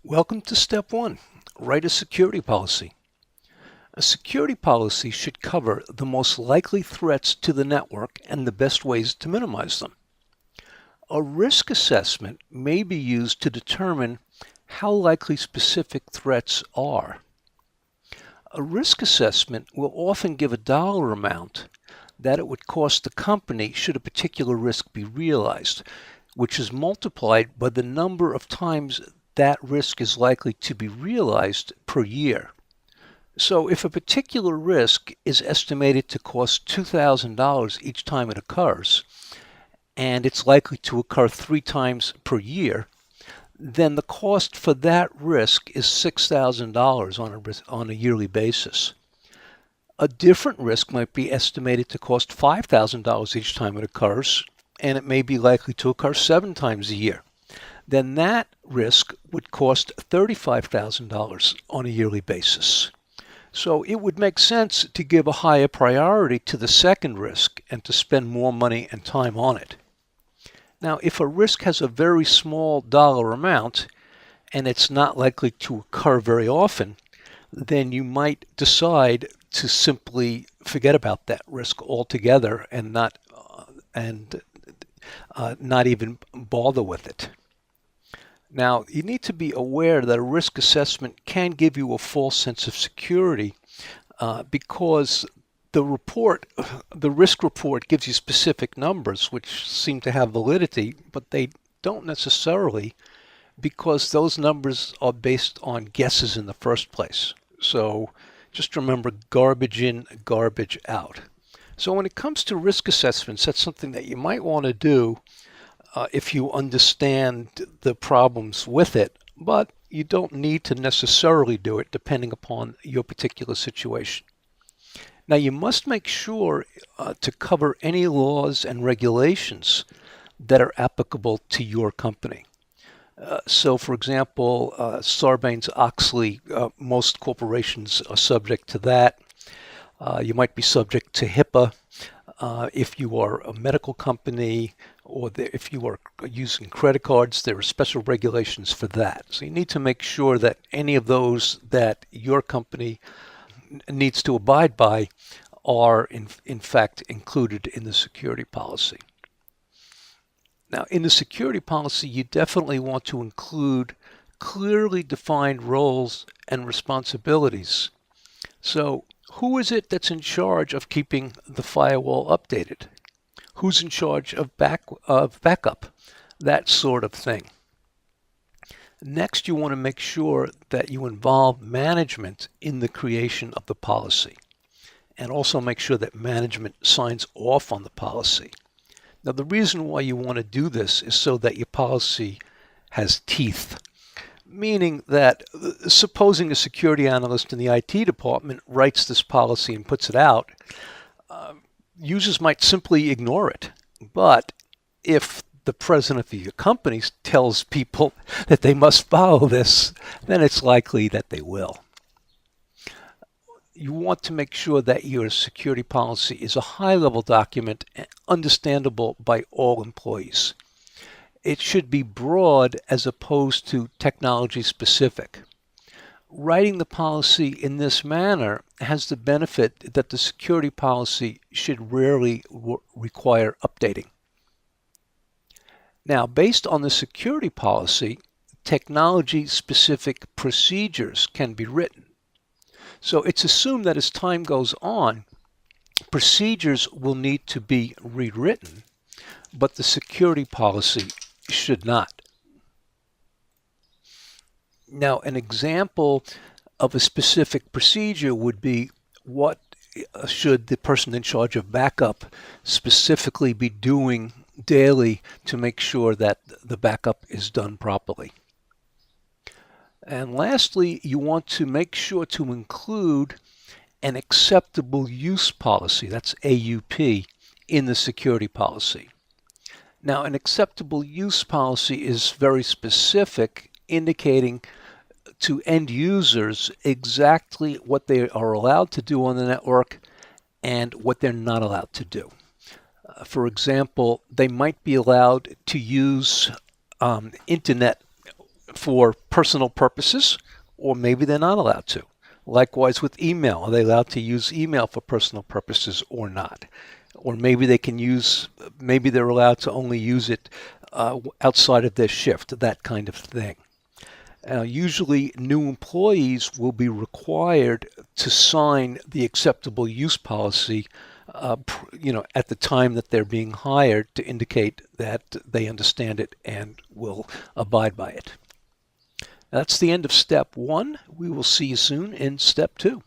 Welcome to step 1. Write a security policy. A security policy should cover the most likely threats to the network and the best ways to minimize them. A risk assessment may be used to determine how likely specific threats are. A risk assessment will often give a dollar amount that it would cost the company should a particular risk be realized, which is multiplied by the number of times that risk is likely to be realized per year. So if a particular risk is estimated to cost $2,000 each time it occurs, and it's likely to occur 3 times per year, then the cost for that risk is $6,000 on a yearly basis. A different risk might be estimated to cost $5,000 each time it occurs, and it may be likely to occur 7 times a year. Then that risk would cost $35,000 on a yearly basis. So it would make sense to give a higher priority to the second risk and to spend more money and time on it. Now, if a risk has a very small dollar amount and it's not likely to occur very often, then you might decide to simply forget about that risk altogether and not even bother with it. Now, you need to be aware that a risk assessment can give you a false sense of security because the risk report gives you specific numbers which seem to have validity, but they don't necessarily, because those numbers are based on guesses in the first place. So just remember, garbage in, garbage out. So when it comes to risk assessments, that's something that you might want to do if you understand the problems with it, but you don't need to necessarily do it depending upon your particular situation. Now, you must make sure to cover any laws and regulations that are applicable to your company. So, for example, Sarbanes-Oxley, most corporations are subject to that. You might be subject to HIPAA if you are a medical company, or if you are using credit cards, there are special regulations for that. So you need to make sure that any of those that your company needs to abide by are in fact included in the security policy. Now, in the security policy, you definitely want to include clearly defined roles and responsibilities. So who is it that's in charge of keeping the firewall updated? Who's in charge of backup? That sort of thing. Next, you want to make sure that you involve management in the creation of the policy, and also make sure that management signs off on the policy. Now, the reason why you want to do this is so that your policy has teeth, meaning that supposing a security analyst in the IT department writes this policy and puts it out, users might simply ignore it. But if the president of your company tells people that they must follow this, then it's likely that they will. You want to make sure that your security policy is a high-level document understandable by all employees. It should be broad as opposed to technology specific. Writing the policy in this manner has the benefit that the security policy should rarely require updating. Now, based on the security policy, technology-specific procedures can be written. So it's assumed that as time goes on, procedures will need to be rewritten, but the security policy should not. Now, an example of a specific procedure would be what should the person in charge of backup specifically be doing daily to make sure that the backup is done properly. And lastly, you want to make sure to include an acceptable use policy, that's AUP, in the security policy. Now, an acceptable use policy is very specific, indicating to end users exactly what they are allowed to do on the network and what they're not allowed to do. For example, they might be allowed to use internet for personal purposes, or maybe they're not allowed to. Likewise with email, are they allowed to use email for personal purposes or not? Or maybe maybe they're allowed to only use it outside of their shift, that kind of thing. Usually new employees will be required to sign the acceptable use policy at the time that they're being hired to indicate that they understand it and will abide by it. That's the end of step 1. We will see you soon in step 2.